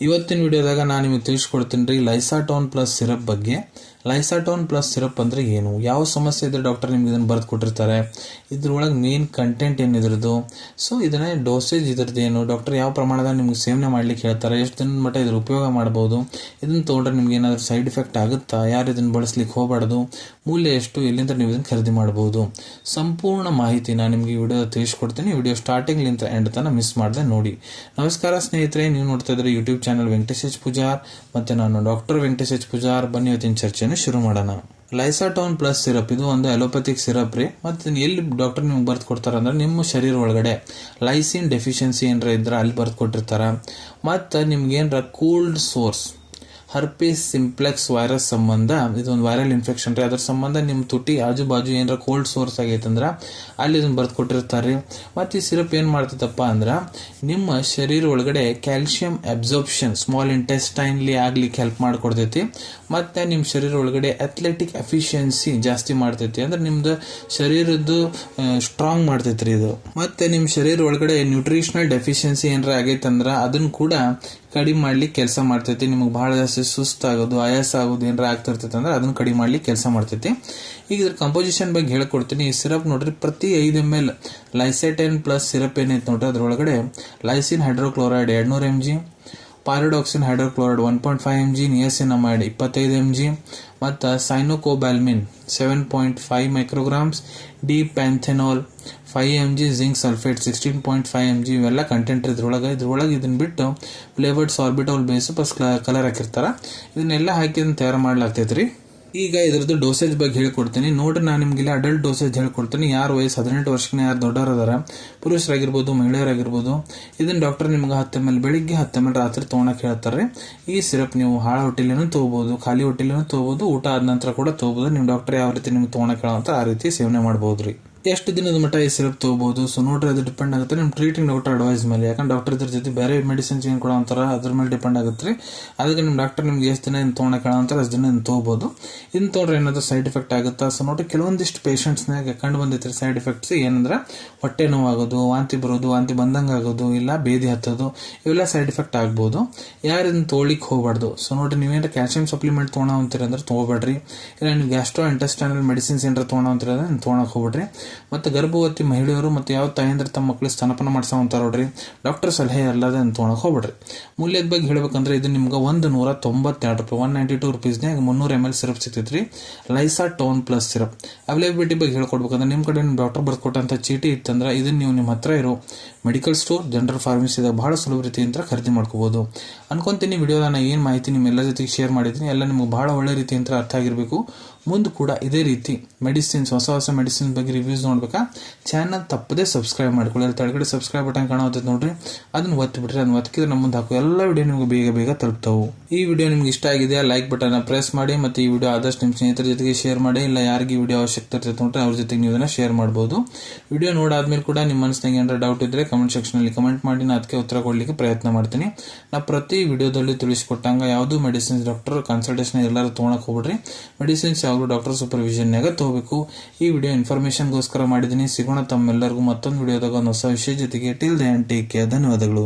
ಇವತ್ತಿನ ವಿಡಿಯೋದಾಗ ನಾನು ನಿಮಗೆ ತಿಳಿಸ್ಕೊಡ್ತೀನಿ ರೀ ಲೈಸಾಟೋನ್ ಪ್ಲಸ್ ಸಿರಪ್ ಬಗ್ಗೆ. ಲೈಸಾಟೋನ್ ಪ್ಲಸ್ ಸಿರಪ್ ಅಂದರೆ ಏನು, ಯಾವ ಸಮಸ್ಯೆ ಇದ್ರೆ ಡಾಕ್ಟರ್ ನಿಮ್ಗೆ ಇದನ್ನು ಬರೆದು ಕೊಟ್ಟಿರ್ತಾರೆ, ಇದ್ರೊಳಗೆ ಮೇನ್ ಕಂಟೆಂಟ್ ಏನು ಇದ್ರದ್ದು, ಸೊ ಇದನ್ನ ಡೋಸೇಜ್ ಇದ್ರದ್ದು ಏನು, ಡಾಕ್ಟರ್ ಯಾವ ಪ್ರಮಾಣದಾಗ ನಿಮ್ಗೆ ಸೇವನೆ ಮಾಡ್ಲಿಕ್ಕೆ ಹೇಳ್ತಾರೆ, ಎಷ್ಟು ದಿನದ ಮಟ್ಟ ಇದ್ರ ಉಪಯೋಗ ಮಾಡ್ಬೋದು, ಇದನ್ನು ತೊಗೊಂಡ್ರೆ ನಿಮ್ಗೆ ಏನಾದರೂ ಸೈಡ್ ಎಫೆಕ್ಟ್ ಆಗುತ್ತಾ, ಯಾರು ಇದನ್ನು ಬಳಸ್ಲಿಕ್ಕೆ ಹೋಗಬಾರ್ದು, ಮೂಲ್ಯ ಎಷ್ಟು, ಎಲ್ಲಿಂದ ನೀವು ಇದನ್ನು ಖರೀದಿ ಮಾಡ್ಬೋದು, ಸಂಪೂರ್ಣ ಮಾಹಿತಿ ನಾನು ನಿಮಗೆ ಈ ವಿಡಿಯೋ ತಿಳಿಸ್ಕೊಡ್ತೀನಿ. ವಿಡಿಯೋ ಸ್ಟಾರ್ಟಿಂಗ್ಲಿಂದ ಎಂಡ್ ತನಕ ಮಿಸ್ ಮಾಡದೆ ನೋಡಿ. ನಮಸ್ಕಾರ ಸ್ನೇಹಿತರೆ, ನೀವು ನೋಡ್ತಾ ಇದ್ರೆ YouTube channel Venkatesh H Pujar, ಮತ್ತೆ ನಾನು ಡಾಕ್ಟರ್ ವೆಂಕಟೇಶ್ ಎಚ್ ಪೂಜಾರ್. ಬನ್ನಿ ಇವತ್ತಿನ ಚರ್ಚೆಯನ್ನು ಶುರು ಮಾಡೋಣ. ಲೈಸಾಟೋನ್ ಪ್ಲಸ್ ಸಿರಪ್ ಇದು ಒಂದು ಅಲೋಪತಿಕ್ ಸಿರಪ್ ರೀ. ಮತ್ತೆ ಎಲ್ಲಿ ಡಾಕ್ಟರ್ ನಿಮ್ಗೆ ಬರ್ದು ಕೊಡ್ತಾರ ಅಂದ್ರೆ ನಿಮ್ಮ ಶರೀರ ಒಳಗಡೆ ಲೈಸಿನ್ ಡೆಫಿಷಿಯನ್ಸಿ ಏನಾರ ಇದ್ರೆ ಅಲ್ಲಿ ಬರ್ದು ಕೊಟ್ಟಿರ್ತಾರ. ಮತ್ತು ನಿಮ್ಗೆ ಏನಾರ cold source herpes simplex virus ಸಂಬಂಧ, ಇದೊಂದು ವೈರಲ್ ಇನ್ಫೆಕ್ಷನ್ ರೀ, ಅದ್ರ ಸಂಬಂಧ ನಿಮ್ಮ ತುಟಿ ಆಜು ಬಾಜು ಏನಾರ ಕೋಲ್ಡ್ ಸೋರ್ಸ್ ಆಗೈತಂದ್ರೆ ಅಲ್ಲಿ ಇದನ್ನು ಬರ್ದು ಕೊಟ್ಟಿರ್ತಾರೆ. ಮತ್ತು ಈ ಸಿರಪ್ ಏನು ಮಾಡ್ತೈತಪ್ಪ ಅಂದ್ರೆ ನಿಮ್ಮ ಶರೀರ ಒಳಗಡೆ ಕ್ಯಾಲ್ಸಿಯಂ ಅಬ್ಸಾರ್ಪ್ಷನ್ ಸ್ಮಾಲ್ ಇಂಟೆಸ್ಟೈನ್ಲಿ ಆಗ್ಲಿಕ್ಕೆ ಹೆಲ್ಪ್ ಮಾಡಿಕೊಡ್ತೈತಿ. ಮತ್ತು ನಿಮ್ಮ ಶರೀರ ಒಳಗಡೆ ಅಥ್ಲೆಟಿಕ್ ಎಫಿಷಿಯನ್ಸಿ ಜಾಸ್ತಿ ಮಾಡ್ತೈತಿ, ಅಂದ್ರೆ ನಿಮ್ದು ಶರೀರದ್ದು ಸ್ಟ್ರಾಂಗ್ ಮಾಡ್ತೈತಿ ರೀ ಇದು. ಮತ್ತು ನಿಮ್ಮ ಶರೀರ ಒಳಗಡೆ ನ್ಯೂಟ್ರಿಷನಲ್ ಡೆಫಿಷಿಯನ್ಸಿ ಏನಾರ ಆಗೈತಂದ್ರೆ ಅದನ್ನು ಕೂಡ ಕಡಿಮೆ ಮಾಡ್ಲಿಕ್ಕೆ ಕೆಲಸ ಮಾಡ್ತೈತಿ. ನಿಮ್ಗೆ ಬಹಳ ಜಾಸ್ತಿ ಸುಸ್ತಾಗೋದು, ಆಯಾಸ ಆಗೋದು ಏನಾರ ಆಗ್ತಿರ್ತೈತೆ ಅಂದ್ರೆ ಅದನ್ನು ಕಡಿಮೆ ಮಾಡ್ಲಿಕ್ಕೆ ಕೆಲಸ ಮಾಡ್ತೈತಿ. ಈಗ ಇದ್ರ ಕಂಪೋಸಿಷನ್ ಬಗ್ಗೆ ಹೇಳ್ಕೊಡ್ತೀನಿ. ಈ ಸಿರಪ್ ನೋಡ್ರಿ, ಪ್ರತಿ 5 ml ಲೈಸೆಟೈನ್ ಪ್ಲಸ್ ಸಿರಪ್ ಏನೈತೆ ನೋಡ್ರಿ, ಅದ್ರೊಳಗಡೆ lysine hydrochloride 200 mg, pyridoxine hydrochloride 1.5 mg, niacinamide 25 mg, ಮತ್ತು cyanocobalamin 7.5 micrograms, D panthenol 5 mg, zinc sulphate 16.5 mg ಇವೆಲ್ಲ ಕಂಟೆಂಟ್ ಇದ್ರೊಳಗೆ ಇದನ್ನ ಬಿಟ್ಟು flavoured sorbitol base plus colour ಹಾಕಿರ್ತಾರ. ಇದನ್ನೆಲ್ಲ ಹಾಕಿ ಇದನ್ನ ತಯಾರು ಮಾಡ್ಲಾಗ್ತೈತೆ ರೀ. ಈಗ ಇದ್ರದ್ದು ಡೋಸೇಜ್ ಬಗ್ಗೆ ಹೇಳ್ಕೊಡ್ತೀನಿ ನೋಡ್ರಿ. ನಾನು ನಿಮ್ಗೆ ಅಡಲ್ಟ್ ಡೋಸೇಜ್ ಹೇಳ್ಕೊಡ್ತೀನಿ. ಯಾರು ವಯಸ್ಸು 18 ವರ್ಷಕ್ಕೆ ಯಾರು ದೊಡ್ಡವರು ಅದಾರ, ಪುರುಷರಾಗಿರ್ಬೋದು ಮಹಿಳೆಯರಾಗಿರ್ಬೋದು, ಇದನ್ನ ಡಾಕ್ಟರ್ ನಿಮ್ಗೆ 10 ml ಬೆಳಿಗ್ಗೆ 10 ml ರಾತ್ರಿ ತೊಗೊಳಕ್ ಹೇಳ್ತಾರೆ. ಈ ಸಿರಪ್ ನೀವು ಹಾಳ ಹೊಟ್ಟೆಲೇನು ತೊಗೋಬಹುದು, ಖಾಲಿ ಹೊಟ್ಟೆಲೇನು ತೊಗೋಬಹುದು, ಊಟ ಆದ ನಂತರ ಕೂಡ ತೊಗೋಬಹುದು. ನಿಮ್ ಡಾಕ್ಟರ್ ಯಾವ ರೀತಿ ನಿಮ್ಗೆ ತೊಗೊಳಕ್ ಹೇಳಂತ ಆ ರೀತಿ ಸೇವನೆ ಮಾಡಬಹುದ್ರಿ. ಎಷ್ಟು ದಿನದ ಮಟ್ಟ ಈ ಸಿರಪ್ ತಗೋಬಹುದು, ಸೊ ನೋಡ್ರಿ ಅದು ಡಿಪೆಂಡ್ ಆಗುತ್ತೆ ನಿಮ್ಮ ಟ್ರೀಟಿಂಗ್ ಡಾಕ್ಟರ್ ಅಡ್ವೈಸ್ ಮೇಲೆ. ಯಾಕಂದ್ರೆ ಡಾಕ್ಟರ್ ಇದ್ರ ಜೊತೆ ಬೇರೆ ಮೆಡಿಸಿನ್ಸ್ ಏನು ಕೊಡೋ ಅಂತಾರ ಅದ್ರ ಮೇಲೆ ಡಿಪೆಂಡ್ ಆಗುತ್ತೆ ರೀ. ಅದಕ್ಕೆ ನಿಮ್ಮ ಡಾಕ್ಟರ್ ನಿಮ್ಗೆ ಎಷ್ಟು ದಿನ ತೊಗೊಳಕ್ ಹೇಳಂತಾರ ಅಷ್ಟು ದಿನ ತಗೋಬಹುದು. ಇದನ್ನ ತೊಗೊಂಡ್ರೆ ಏನಾದ್ರು ಸೈಡ್ ಎಫೆಕ್ಟ್ ಆಗುತ್ತಾ, ಸೊ ನೋಡ್ರಿ ಕೆಲವೊಂದಿಷ್ಟು ಪೇಷಂಟ್ಸ್ನಾಗ ಕಂಡು ಬಂದೈತ್ರಿ ಸೈಡ್ ಎಫೆಕ್ಟ್ಸ್. ಏನಂದ್ರೆ ಹೊಟ್ಟೆ ನೋವಾಗೋದು, ವಾಂತಿ ಬರೋದು, ವಾಂತಿ ಬಂದಂಗೆ ಆಗೋದು, ಇಲ್ಲ ಬೇದಿ ಹತ್ತೋದು, ಇವೆಲ್ಲ ಸೈಡ್ ಎಫೆಕ್ಟ್ ಆಗ್ಬೋದು. ಯಾರು ಇದನ್ನ ತೊಗೊಳಿಕ್ ಹೋಗ್ಬಾರ್ದು. ಸೊ ನೋಡ್ರಿ, ನೀವೇನಾರ ಕ್ಯಾಲ್ಸಿಯಂ ಸಪ್ಲಿಮೆಂಟ್ ತೊಗೊಳ ಅಂತೀರಿ ಅಂದ್ರೆ ತೊಗೋಬೇಡ್ರಿ. ಇಲ್ಲ ನೀವು ಗ್ಯಾಸ್ಟ್ರೋ ಇಂಟೆಸ್ಟೈನಲ್ ಮೆಡಿಸಿನ್ಸ್ ಏನಾರ ತೊಗೊಳ ಅಂತೀರಿ ಅಂದ್ರೆ ತೊಗೊಳಕ್ ಹೋಗ್ಬಿಡ್ರಿ. ಮತ್ತು ಗರ್ಭವತಿ ಮಹಿಳೆಯರು ಮತ್ತು ಯಾವ ತಾಯಂದ್ರೆ ತಮ್ಮ ಮಕ್ಕಳಿಗೆ ಸ್ತನಪಾನ ಮಾಡ್ಸೋಂತಾರ ನೋಡ್ರಿ, ಡಾಕ್ಟರ್ ಸಲಹೆ ಅಲ್ಲದೆ ತೊಗೊಳಕ್ ಹೋಗ್ಬಿಡ್ರಿ. ಮೂಲ್ಯದ ಬಗ್ಗೆ ಹೇಳ್ಬೇಕಂದ್ರೆ ಇದು ನಿಮ್ಗೆ 192 ರೂಪಾಯಿ 192 ರುಪೀಸ್ನಾಗ 300 ml ಸಿರಪ್ ಸಿಗ್ತೈತ್ರಿ. ಲೈಸಾಟೋನ್ ಪ್ಲಸ್ ಸಿರಪ್ ಅವೈಲೇಬಿಲಿಟಿ ಬಗ್ಗೆ ಹೇಳ್ಕೊಡ್ಬೇಕಂದ್ರೆ ನಿಮ್ಮ ಕಡೆ ನಿಮ್ಮ ಡಾಕ್ಟರ್ ಬರ್ಕೊಟ್ಟಂತ ಚೀಟಿ ಇತ್ತಂದ್ರೆ ಇದನ್ನ ನೀವು ನಿಮ್ಮ ಹತ್ರ ಇರೋ ಮೆಡಿಕಲ್ ಸ್ಟೋರ್, ಜನರಲ್ ಫಾರ್ಮಸಿದಾಗ ಬಹಳ ಸುಲಭ ರೀತಿಯಿಂದ ಖರೀದಿ ಮಾಡ್ಕೋಬಹುದು ಅನ್ಕೊಂತೀನಿ. ವಿಡಿಯೋದ ನಾನು ಏನು ಮಾಹಿತಿ ನಿಮ್ಮೆಲ್ಲ ಜೊತೆಗೆ ಶೇರ್ ಮಾಡಿದ್ದೀನಿ ಎಲ್ಲ ನಿಮ್ಗೆ ಬಹಳ ಒಳ್ಳೆ ರೀತಿಯಿಂದ ಅರ್ಥ ಆಗಿರಬೇಕು. ಮುಂದೆ ಕೂಡ ಇದೇ ರೀತಿ ಮೆಡಿಸಿನ್ಸ್, ಹೊಸ ಮೆಡಿಸಿನ್ಸ್ ಬಗ್ಗೆ ರಿವ್ಯೂಸ್ ನೋಡ್ಬೇಕಾ, ಚಾನಲ್ ತಪ್ಪದೇ ಸಬ್ಸ್ಕ್ರೈಬ್ ಮಾಡ್ಕೊಳ್ಳಿ. ಅಲ್ಲಿ ಕೆಳಗಡೆ ಸಬ್ಸ್ಕ್ರೈಬ್ ಬಟನ್ ಕಾಣುತ್ತೆ ನೋಡ್ರಿ, ಅದನ್ನ ಒತ್ತಿಬಿಟ್ರಿ. ಅದನ್ನ ಒತ್ತಿದ್ರೆ ನಮ್ಮ ಮುಂದೆ ಹಾಕೋ ಎಲ್ಲ ವಿಡಿಯೋ ನಿಮ್ಗೆ ಬೇಗ ತಲುಪ್ತಾವು. ಈ ವಿಡಿಯೋ ನಿಮ್ಗೆ ಇಷ್ಟ ಆಗಿದೆ ಲೈಕ್ ಬಟನ್ ಪ್ರೆಸ್ ಮಾಡಿ, ಮತ್ತೆ ಈ ವಿಡಿಯೋ ಆದಷ್ಟು ನಿಮ್ಮ ಸ್ನೇಹಿತರ ಜೊತೆಗೆ ಶೇರ್ ಮಾಡಿ. ಇಲ್ಲ ಯಾರಿಗೆ ವಿಡಿಯೋ ಅವಶ್ಯಕತೆ ಇರ್ತೈತೆ ನೋಡ್ರಿ ಅವ್ರ ಜೊತೆಗೆ ನೀವು ಇದನ್ನ ಶೇರ್ ಮಾಡಬಹುದು. ವಿಡಿಯೋ ನೋಡಾದ್ಮೇಲೆ ಕೂಡ ನಿಮ್ಮ ಮನಸ್ಸಿನಾಗ ಏನಾರ ಡೌಟ್ ಇದ್ರೆ ಕಮೆಂಟ್ ಸೆಕ್ಷನ್ ಅಲ್ಲಿ ಕಮೆಂಟ್ ಮಾಡಿ, ನಾನು ಅದಕ್ಕೆ ಉತ್ತರ ಕೊಡ್ಲಿಕ್ಕೆ ಪ್ರಯತ್ನ ಮಾಡ್ತೀನಿ. ನಾ ಪ್ರತಿ ವಿಡಿಯೋದಲ್ಲಿ ತಿಳಿಸ್ಕೊಟ್ಟಂಗ ಯಾವುದು ಮೆಡಿಸಿನ್ಸ್ ಡಾಕ್ಟರ್ ಕನ್ಸಲ್ಟೇಷನ್ ಎಲ್ಲರೂ ತೊಗೊಳಕ್ ಹೋಗ್ಬಿಡ್ರಿ. ಮೆಡಿಸಿನ್ಸ್ ಯಾವುದು ಡಾಕ್ಟರ್ ಸೂಪರ್ವಿಷನ್ನಾಗ ತಗೋಬೇಕು. ಈ ವಿಡಿಯೋ ಇನ್ಫಾರ್ಮೇಶನ್ಗೋಸ್ಕರ ಮಾಡಿದ್ದೀನಿ. ಸಿಗೋಣ ತಮ್ಮೆಲ್ಲರಿಗೂ ಮತ್ತೊಂದು ವಿಡಿಯೋದಾಗ ಒಂದು ಹೊಸ ವಿಷಯ ಜೊತೆಗೆ. Till then take care. ಧನ್ಯವಾದಗಳು.